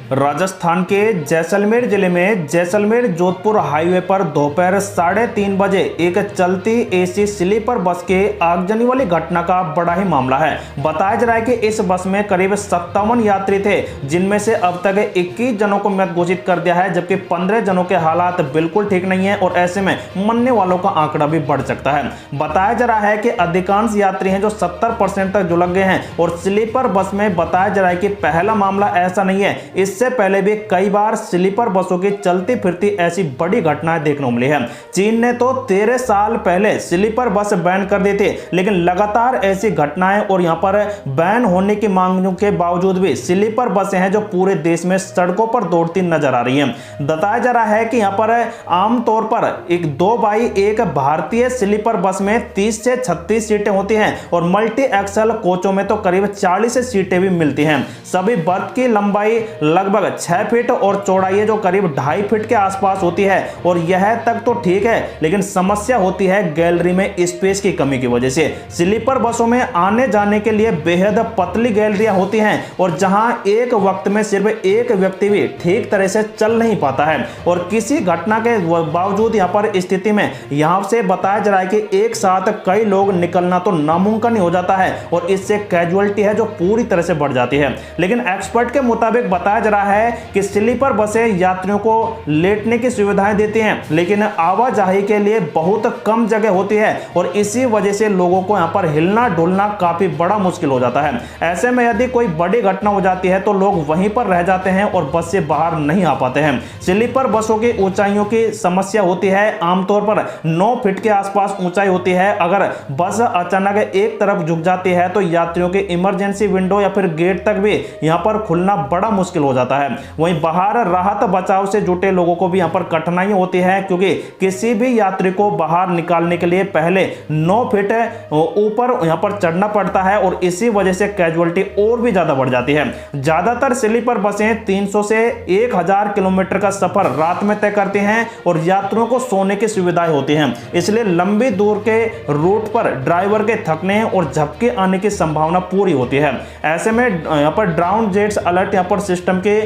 राजस्थान के जैसलमेर जिले में जैसलमेर जोधपुर हाईवे पर दोपहर 3:30 बजे एक चलती एसी स्लीपर बस के आगजनी वाली घटना का बड़ा ही मामला है। बताया जा रहा है कि इस बस में करीब 57 यात्री थे, जिनमें से अब तक 21 जनों को मृत घोषित कर दिया है, जबकि 15 जनों के हालात बिल्कुल ठीक नहीं है और ऐसे में मरने वालों का आंकड़ा भी बढ़ सकता है। बताया जा रहा है कि अधिकांश यात्री हैं जो 70% तक झुलस गए हैं और स्लीपर बस में बताया जा रहा है कि पहला मामला ऐसा नहीं है, इससे पहले भी कई बार स्लीपर बसों की चलती फिरती ऐसी बड़ी घटनाएं देखने को मिली है। चीन ने तो 13 साल पहले स्लीपर बस बैन कर दी थी, लेकिन लगातार ऐसी घटनाएं और यहां पर बैन होने की मांगों के बावजूद भी स्लीपर बसें हैं जो पूरे देश में सड़कों पर दौड़ती नजर आ रही हैं। बताया जा रहा है कि यहां पर आमतौर पर एक 2x1 भारतीय स्लीपर बस में 30 से 36 सीटें होती हैं और मल्टी एक्सल कोचों में तो करीब 40 सीटें भी मिलती हैं। सभी बर्थ की लंबाई लगभग 6 फीट और चौड़ाई जो करीब 2.5 फीट के आसपास होती है और यह तक तो ठीक है, लेकिन समस्या होती है गैलरी में स्पेस की कमी की वजह से। स्लीपर बसों में आने जाने के लिए बेहद पतली गैलरियां होती हैं और जहां एक वक्त में सिर्फ एक व्यक्ति भी ठीक तरह से चल नहीं पाता है और किसी घटना के बावजूद यहां पर स्थिति में यहां से बताया जा रहा है कि एक साथ कई लोग निकलना तो नामुमकिन हो जाता है और इससे कैजुअलिटी है जो पूरी तरह से बढ़ जाती है। लेकिन एक्सपर्ट के मुताबिक बताया जा रहा है कि स्लीपर बसें यात्रियों को लेटने की सुविधाएं देती हैं, लेकिन आवाजाही के लिए बहुत कम जगह होती है और इसी वजह से लोगों को यहां पर हिलना डुलना काफी बड़ा मुश्किल हो जाता है। ऐसे में यदि कोई बड़ी घटना हो जाती है तो लोग वहीं पर रह जाते हैं और बस से बाहर नहीं आ पाते हैं। स्लीपर बसों की ऊंचाइयों की समस्या होती है, आमतौर पर 9 फीट के आसपास ऊंचाई होती है। अगर बस अचानक एक तरफ झुक जाती है तो यात्रियों के इमरजेंसी विंडो या फिर गेट तक भी यहां पर खुलना बड़ा मुश्किल हो जाता है। वहीं बाहर राहत बचाव से जुटे लोगों को भी यहां पर कठिनाई होती है, क्योंकि किसी भी यात्री को बाहर निकालने के लिए पहले 9 फीट ऊपर यहां पर चढ़ना पड़ता है और इसी वजह से कैजुअलिटी और भी ज्यादा बढ़ जाती है। ज्यादातर स्लीपर बसें 300 से 1000 किलोमीटर का सफर रात में तय करती हैं और यात्रियों को सोने की सुविधाएं होती हैं, इसलिए लंबी दूर के रूट पर ड्राइवर के थकने और झपके आने की संभावना पूरी होती है। ऐसे में यहां पर ड्राउन जेट्स अलर्ट यहां पर सिस्टम के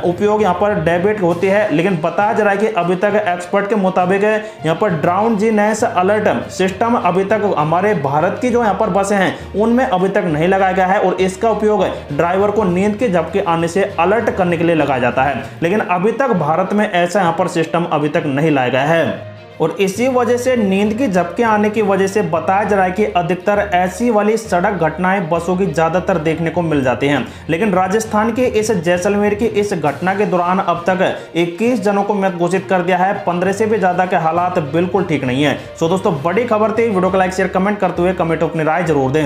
उपयोग यहां पर डेबिट होती है, लेकिन बताया जा रहा है कि अभी तक एक्सपर्ट के मुताबिक यहां पर ड्राउन जीनेस अलर्ट सिस्टम अभी तक हमारे भारत की जो यहां पर बसें हैं उनमें अभी तक नहीं लगाया गया है और इसका उपयोग ड्राइवर को नींद के झपके आने से अलर्ट करने के लिए लगाया जाता है, लेकिन अभी तक भारत में ऐसा यहां पर सिस्टम अभी तक नहीं लाया गया है और इसी वजह से नींद की झपके आने की वजह से बताया जा रहा है कि अधिकतर ऐसी वाली सड़क घटनाएं बसों की ज्यादातर देखने को मिल जाती हैं। लेकिन राजस्थान के इस जैसलमेर की इस घटना के दौरान अब तक 21 जनों को मृत घोषित कर दिया है, 15 से भी ज्यादा के हालात बिल्कुल ठीक नहीं है। सो दोस्तों, बड़ी खबर थी। वीडियो को लाइक शेयर कमेंट करते हुए कमेंट अपनी राय जरूर दें।